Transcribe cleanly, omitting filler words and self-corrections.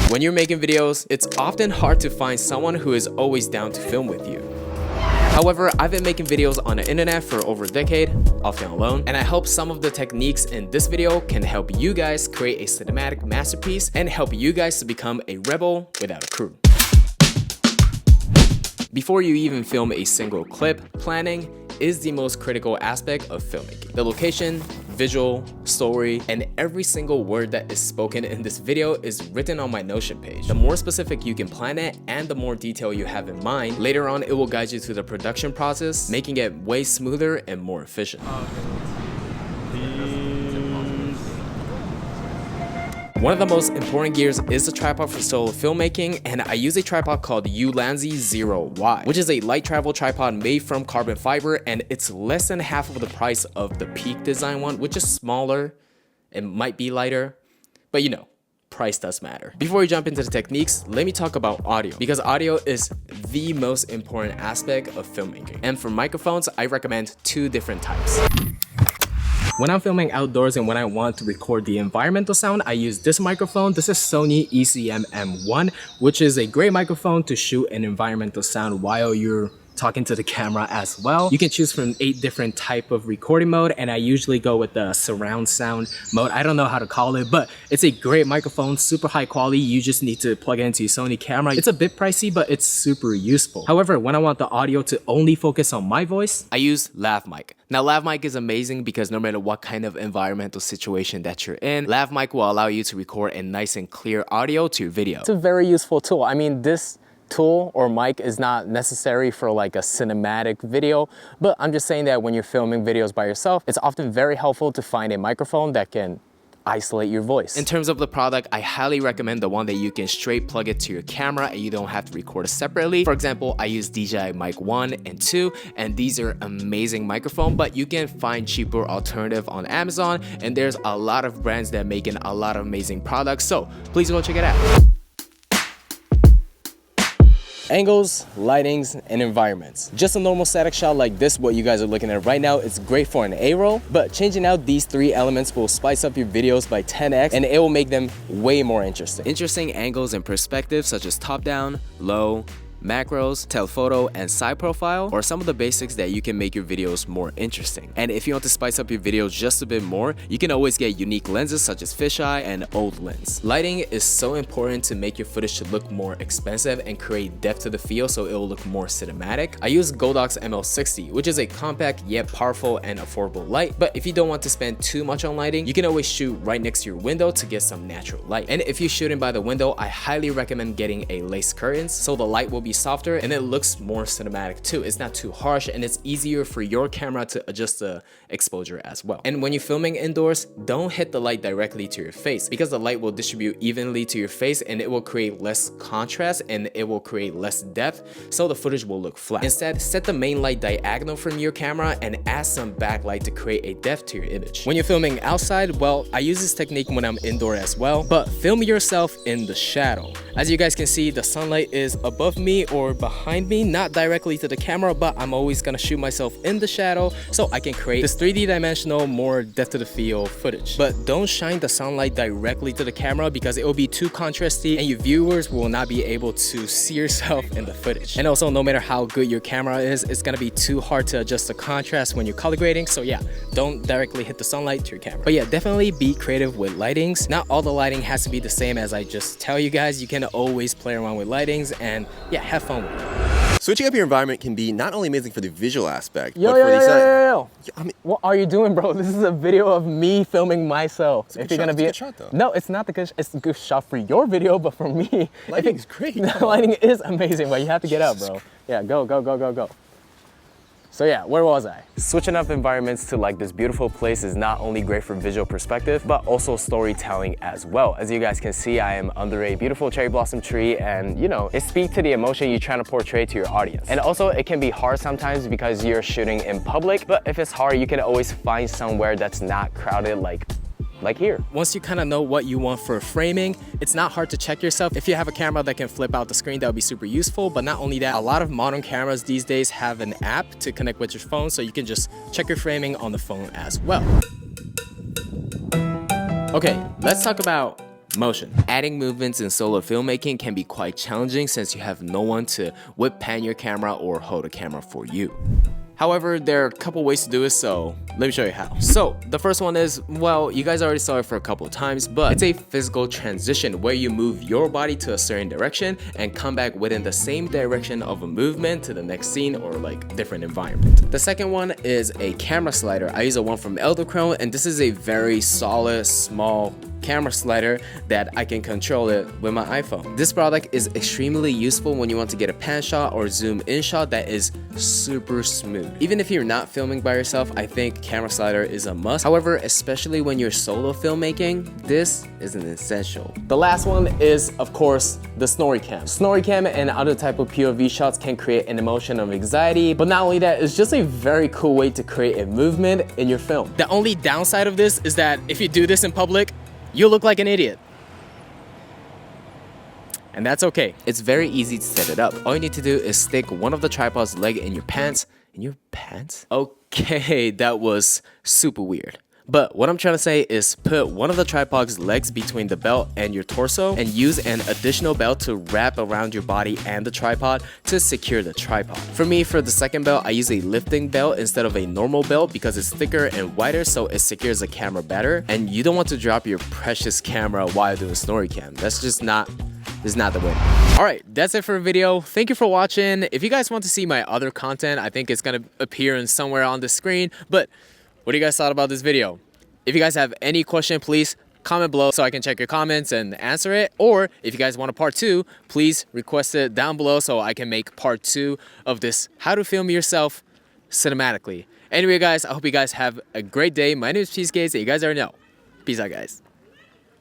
When you're making videos, it's often hard to find someone who is always down to film with you. However, I've been making videos on the internet for over a decade, often alone, and I hope some of the techniques in this video can help you guys create a cinematic masterpiece and help you guys to become a rebel without a crew. Before you even film a single clip, planning is the most critical aspect of filmmaking. The location, visual, story, and every single word that is spoken in this video is written on my Notion page. The more specific you can plan it and the more detail you have in mind, later on it will guide you through the production process, making it way smoother and more efficient. One of the most important gears is the tripod for solo filmmaking, and I use a tripod called Ulanzi 0Y, which is a light travel tripod made from carbon fiber, and it's less than half of the price of the Peak design one, which is smaller and might be lighter, but you know, price does matter. Before we jump into the techniques, let me talk about audio, because audio is the most important aspect of filmmaking. And for microphones, I recommend two different types. When I'm filming outdoors and when I want to record the environmental sound, I use this microphone. This is Sony ECM M1, which is a great microphone to shoot an environmental sound while you're talking to the camera as well. You can choose from 8 different type of recording mode, and I usually go with the surround sound mode. I don't know how to call it, but it's a great microphone, super high quality. You just need to plug it into your Sony camera. It's a bit pricey, but it's super useful. However, when I want the audio to only focus on my voice, I use lav mic. Now, lav mic is amazing because no matter what kind of environmental situation that you're in, lav mic will allow you to record a nice and clear audio to your video. It's a very useful tool. I mean, this tool or mic is not necessary for like a cinematic video, but I'm just saying that when you're filming videos by yourself, it's often very helpful to find a microphone that can isolate your voice. In terms of the product, I highly recommend the one that you can straight plug it to your camera and you don't have to record it separately. For example, I use DJI Mic 1 and 2, and these are amazing microphones, but you can find cheaper alternative on Amazon, and there's a lot of brands that are making a lot of amazing products, so please go check it out. Angles, lightings, and environments. Just a normal static shot like this, what you guys are looking at right now, is great for an A-roll, but changing out these 3 elements will spice up your videos by 10x, and it will make them way more interesting. Interesting angles and perspectives such as top-down, low, macros, telephoto, and side profile are some of the basics that you can make your videos more interesting. And if you want to spice up your videos just a bit more, you can always get unique lenses such as fisheye and old lens. Lighting is so important to make your footage to look more expensive and create depth to the field so it will look more cinematic. I use Godox ML60, which is a compact yet powerful and affordable light, but if you don't want to spend too much on lighting, you can always shoot right next to your window to get some natural light. And if you're shooting by the window, I highly recommend getting a lace curtains so the light will be softer and it looks more cinematic too. It's not too harsh and it's easier for your camera to adjust the exposure as well. And when you're filming indoors, don't hit the light directly to your face because the light will distribute evenly to your face and it will create less contrast and it will create less depth, so the footage will look flat. Instead, set the main light diagonal from your camera and add some backlight to create a depth to your image. When you're filming outside, well, I use this technique when I'm indoor as well, but film yourself in the shadow. As you guys can see, the sunlight is above me or behind me, not directly to the camera, but I'm always gonna shoot myself in the shadow so I can create this 3D dimensional, more depth to the field footage. But don't shine the sunlight directly to the camera because it will be too contrasty and your viewers will not be able to see yourself in the footage. And also, no matter how good your camera is, it's gonna be too hard to adjust the contrast when you're color grading, so yeah, don't directly hit the sunlight to your camera. But yeah, definitely be creative with lightings. Not all the lighting has to be the same as I just tell you guys. You can always play around with lightings and yeah, have fun with it. Switching up your environment can be not only amazing for the visual aspect, but for the sound. I mean, what are you doing, bro? This is a video of me filming myself. If you're gonna be a good shot, though. No, it's not the good. It's a good shot for your video, but for me, lighting's great. The lighting is amazing, but you have to get up, bro. Yeah, go. So yeah, where was I? Switching up environments to like this beautiful place is not only great for visual perspective, but also storytelling as well. As you guys can see, I am under a beautiful cherry blossom tree and you know, it speaks to the emotion you're trying to portray to your audience. And also it can be hard sometimes because you're shooting in public, but if it's hard, you can always find somewhere that's not crowded like here. Once you kind of know what you want for framing, it's not hard to check yourself. If you have a camera that can flip out the screen, that would be super useful. But not only that, a lot of modern cameras these days have an app to connect with your phone, so you can just check your framing on the phone as well. Okay, let's talk about motion. Adding movements in solo filmmaking can be quite challenging since you have no one to whip pan your camera or hold a camera for you. However, there are a couple ways to do it, so let me show you how. So the first one is, well, you guys already saw it for a couple of times, but it's a physical transition where you move your body to a certain direction and come back within the same direction of a movement to the next scene or like different environment. The second one is a camera slider. I use a one from Elderchrome, and this is a very solid, small camera slider that I can control it with my iPhone. This product is extremely useful when you want to get a pan shot or zoom in shot that is super smooth. Even if you're not filming by yourself, I think camera slider is a must. However, especially when you're solo filmmaking, this is an essential. The last one is, of course, the snorri cam. Snorri cam and other type of POV shots can create an emotion of anxiety, but not only that, it's just a very cool way to create a movement in your film. The only downside of this is that if you do this in public, you look like an idiot. And that's okay. It's very easy to set it up. All you need to do is stick one of the tripod's leg in your pants. In your pants? Okay, that was super weird. But what I'm trying to say is put one of the tripod's legs between the belt and your torso and use an additional belt to wrap around your body and the tripod to secure the tripod. For me, for the second belt, I use a lifting belt instead of a normal belt because it's thicker and wider, so it secures the camera better. And you don't want to drop your precious camera while doing snorri cam. That's just not the way. Alright, that's it for the video. Thank you for watching. If you guys want to see my other content, I think it's gonna appear in somewhere on the screen. But what do you guys thought about this video? If you guys have any question, please comment below so I can check your comments and answer it. Or if you guys want a part 2, please request it down below so I can make part 2 of this how to film yourself cinematically. Anyway guys, I hope you guys have a great day. My name is Cheesecake, so you guys already know. Peace out guys.